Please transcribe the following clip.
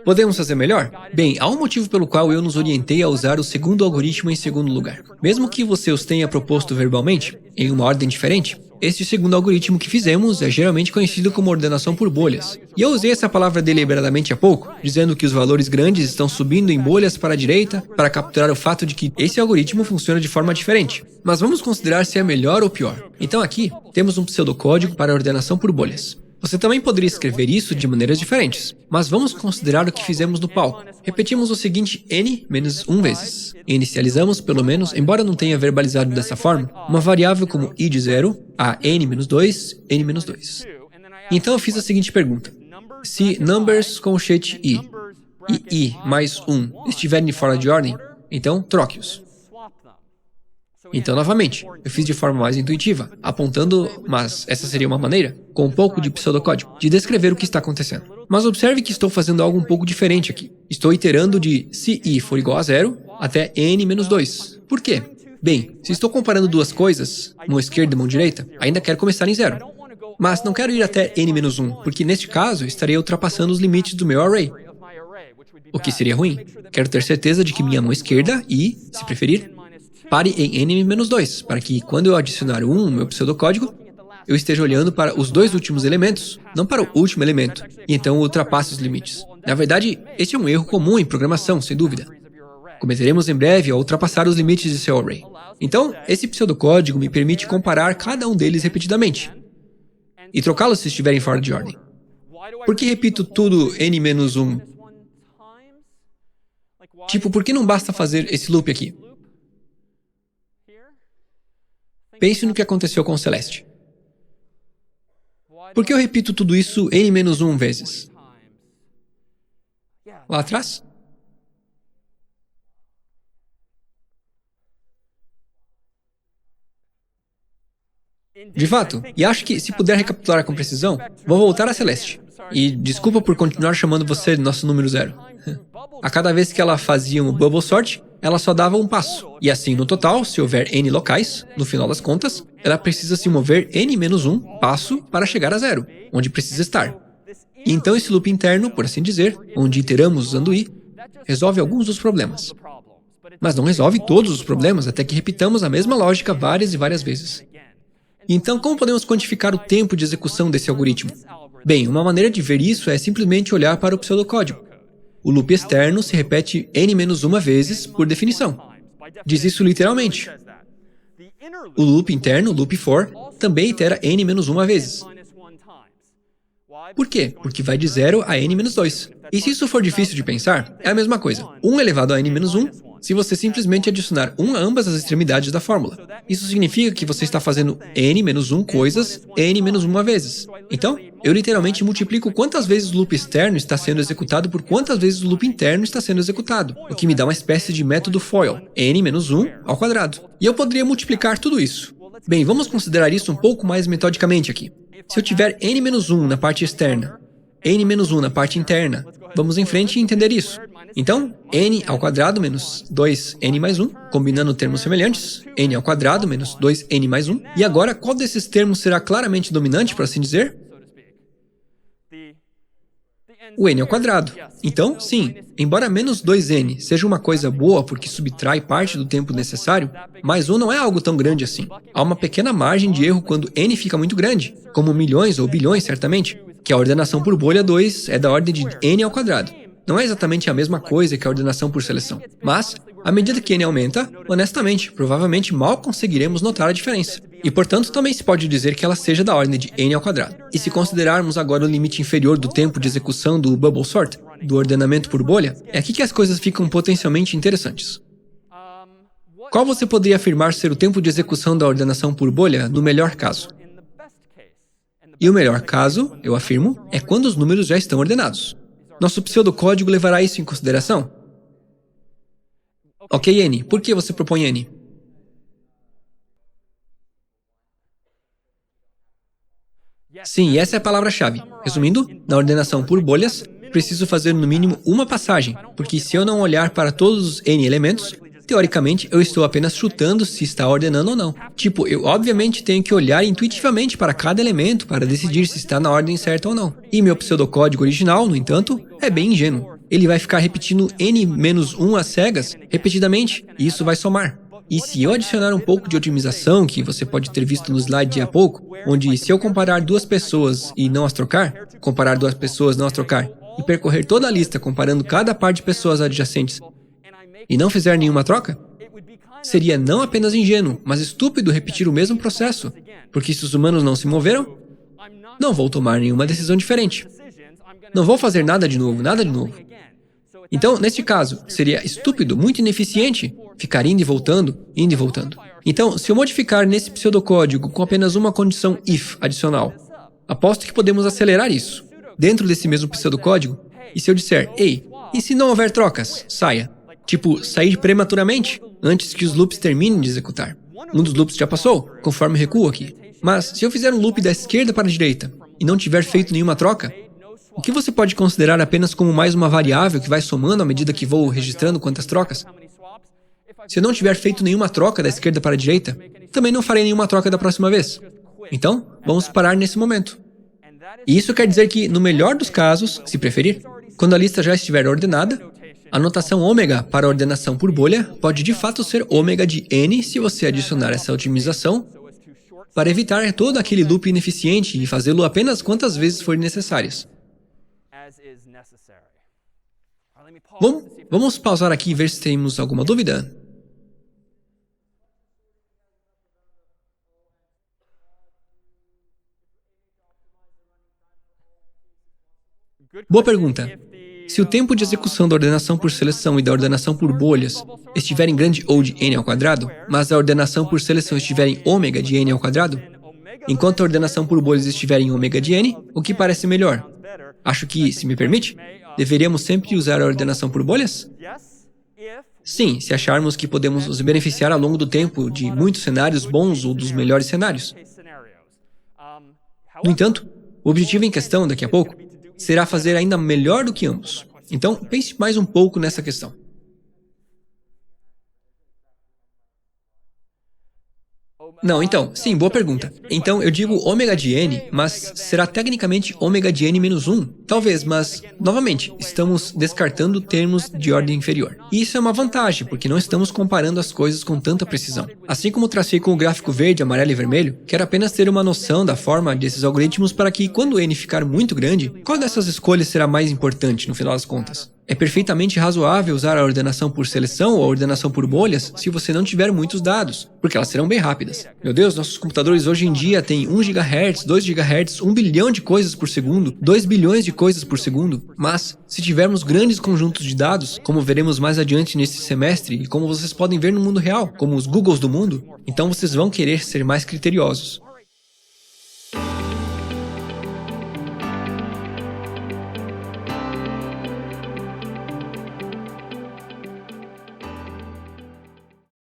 Podemos fazer melhor? Bem, há um motivo pelo qual eu nos orientei a usar o segundo algoritmo em segundo lugar. Mesmo que você os tenha proposto verbalmente, em uma ordem diferente, este segundo algoritmo que fizemos é geralmente conhecido como ordenação por bolhas. E eu usei essa palavra deliberadamente há pouco, dizendo que os valores grandes estão subindo em bolhas para a direita para capturar o fato de que esse algoritmo funciona de forma diferente. Mas vamos considerar se é melhor ou pior. Então aqui, temos um pseudocódigo para ordenação por bolhas. Você também poderia escrever isso de maneiras diferentes, mas vamos considerar o que fizemos no palco. Repetimos o seguinte n menos 1 vezes. E inicializamos, pelo menos, embora não tenha verbalizado dessa forma, uma variável como i de 0 a n menos 2, n menos 2. Então eu fiz a seguinte pergunta. Se numbers colchete i e i mais 1 estiverem fora de ordem, então troque-os. Então, novamente, eu fiz de forma mais intuitiva, apontando, mas essa seria uma maneira, com um pouco de pseudocódigo, de descrever o que está acontecendo. Mas observe que estou fazendo algo um pouco diferente aqui. Estou iterando de se i for igual a 0 até n menos 2. Por quê? Bem, se estou comparando duas coisas, mão esquerda e mão direita, ainda quero começar em 0. Mas não quero ir até n menos 1, porque neste caso estarei ultrapassando os limites do meu array. O que seria ruim. Quero ter certeza de que minha mão esquerda e, se preferir, pare em n menos 2, para que, quando eu adicionar 1 no meu pseudocódigo, eu esteja olhando para os dois últimos elementos, não para o último elemento, e então eu ultrapasse os limites. Na verdade, este é um erro comum em programação, sem dúvida. Cometeremos em breve ao ultrapassar os limites de seu array. Então, esse pseudocódigo me permite comparar cada um deles repetidamente, e trocá-los se estiverem fora de ordem. Por que repito tudo n menos 1? Tipo, por que não basta fazer esse loop aqui? Pense no que aconteceu com Celeste. Por que eu repito tudo isso n menos 1 vezes? Lá atrás? De fato, e acho que, se puder recapitular com precisão, vou voltar a Celeste. E desculpa por continuar chamando você de nosso número 0. A cada vez que ela fazia um bubble sort, ela só dava um passo. E assim, no total, se houver n locais, no final das contas, ela precisa se mover n menos 1 passo para chegar a 0, onde precisa estar. E então esse loop interno, por assim dizer, onde iteramos usando i, resolve alguns dos problemas. Mas não resolve todos os problemas até que repitamos a mesma lógica várias e várias vezes. Então, como podemos quantificar o tempo de execução desse algoritmo? Bem, uma maneira de ver isso é simplesmente olhar para o pseudocódigo. O loop externo se repete n menos 1 vezes por definição. Diz isso literalmente. O loop interno, loop for, também itera n menos 1 vezes. Por quê? Porque vai de 0 a n menos 2. E se isso for difícil de pensar, é a mesma coisa. 1 elevado a n menos 1, se você simplesmente adicionar 1 a ambas as extremidades da fórmula. Isso significa que você está fazendo n menos 1 coisas n menos 1 vezes. Então, eu literalmente multiplico quantas vezes o loop externo está sendo executado por quantas vezes o loop interno está sendo executado, o que me dá uma espécie de método FOIL, n menos 1 ao quadrado. E eu poderia multiplicar tudo isso. Bem, vamos considerar isso um pouco mais metodicamente aqui. Se eu tiver n menos 1 na parte externa, n menos 1 na parte interna, vamos em frente e entender isso. Então, n ao quadrado menos 2n mais 1, combinando termos semelhantes, n ao quadrado menos 2n mais 1. E agora, qual desses termos será claramente dominante, por assim dizer? O n ao quadrado. Então, sim, embora menos 2n seja uma coisa boa porque subtrai parte do tempo necessário, mais 1 não é algo tão grande assim. Há uma pequena margem de erro quando n fica muito grande, como milhões ou bilhões, certamente, que a ordenação por bolha 2 é da ordem de n ao quadrado. Não é exatamente a mesma coisa que a ordenação por seleção, mas, à medida que n aumenta, honestamente, provavelmente mal conseguiremos notar a diferença. E, portanto, também se pode dizer que ela seja da ordem de n ao quadrado. E se considerarmos agora o limite inferior do tempo de execução do bubble sort, do ordenamento por bolha, é aqui que as coisas ficam potencialmente interessantes. Qual você poderia afirmar ser o tempo de execução da ordenação por bolha no melhor caso? E o melhor caso, eu afirmo, é quando os números já estão ordenados. Nosso pseudocódigo levará isso em consideração? Ok, n. Por que você propõe n? Sim, essa é a palavra-chave. Resumindo, na ordenação por bolhas, preciso fazer no mínimo uma passagem, porque se eu não olhar para todos os n elementos, teoricamente eu estou apenas chutando se está ordenando ou não. Tipo, eu obviamente tenho que olhar intuitivamente para cada elemento para decidir se está na ordem certa ou não. E meu pseudocódigo original, no entanto, é bem ingênuo. ele vai ficar repetindo n-1 às cegas repetidamente, e isso vai somar. E se eu adicionar um pouco de otimização, que você pode ter visto no slide há pouco, onde se eu comparar duas pessoas e não as trocar, e percorrer toda a lista comparando cada par de pessoas adjacentes e não fizer nenhuma troca, seria não apenas ingênuo, mas estúpido repetir o mesmo processo, porque se os humanos não se moveram, não vou tomar nenhuma decisão diferente. Não vou fazer nada de novo. Então, neste caso, seria estúpido, muito ineficiente, ficar indo e voltando. Então, se eu modificar nesse pseudocódigo com apenas uma condição if adicional, aposto que podemos acelerar isso, dentro desse mesmo pseudocódigo, e se eu disser, ei, e se não houver trocas, saia. Tipo, sair prematuramente, antes que os loops terminem de executar. Um dos loops já passou, conforme recuo aqui. Mas, se eu fizer um loop da esquerda para a direita, e não tiver feito nenhuma troca, o que você pode considerar apenas como mais uma variável que vai somando à medida que vou registrando quantas trocas? Se eu não tiver feito nenhuma troca da esquerda para a direita, também não farei nenhuma troca da próxima vez. Então, vamos parar nesse momento. E isso quer dizer que, no melhor dos casos, se preferir, quando a lista já estiver ordenada, a notação ômega para a ordenação por bolha pode de fato ser ômega de n se você adicionar essa otimização para evitar todo aquele loop ineficiente e fazê-lo apenas quantas vezes forem necessárias. Bom, vamos pausar aqui e ver se temos alguma dúvida. Boa pergunta. Se o tempo de execução da ordenação por seleção e da ordenação por bolhas estiver em grande O de n ao quadrado, mas a ordenação por seleção estiver em ômega de n ao quadrado, enquanto a ordenação por bolhas estiver em ômega de n, o que parece melhor? Acho que, se me permite, deveríamos sempre usar a ordenação por bolhas? Sim, se acharmos que podemos nos beneficiar ao longo do tempo de muitos cenários bons ou dos melhores cenários. No entanto, o objetivo em questão, daqui a pouco, será fazer ainda melhor do que ambos. Então, pense mais um pouco nessa questão. Não, então, sim, boa pergunta. Então, eu digo ômega de n, mas será tecnicamente ômega de n menos 1? Talvez, mas, novamente, estamos descartando termos de ordem inferior. E isso é uma vantagem, porque não estamos comparando as coisas com tanta precisão. Assim como tracei com o gráfico verde, amarelo e vermelho, quero apenas ter uma noção da forma desses algoritmos para que, quando n ficar muito grande, qual dessas escolhas será mais importante no final das contas? É perfeitamente razoável usar a ordenação por seleção ou a ordenação por bolhas se você não tiver muitos dados, porque elas serão bem rápidas. Meu Deus, nossos computadores hoje em dia têm 1 GHz, 2 GHz, 1 bilhão de coisas por segundo, 2 bilhões de coisas por segundo. Mas, se tivermos grandes conjuntos de dados, como veremos mais adiante neste semestre e como vocês podem ver no mundo real, como os Googles do mundo, então vocês vão querer ser mais criteriosos.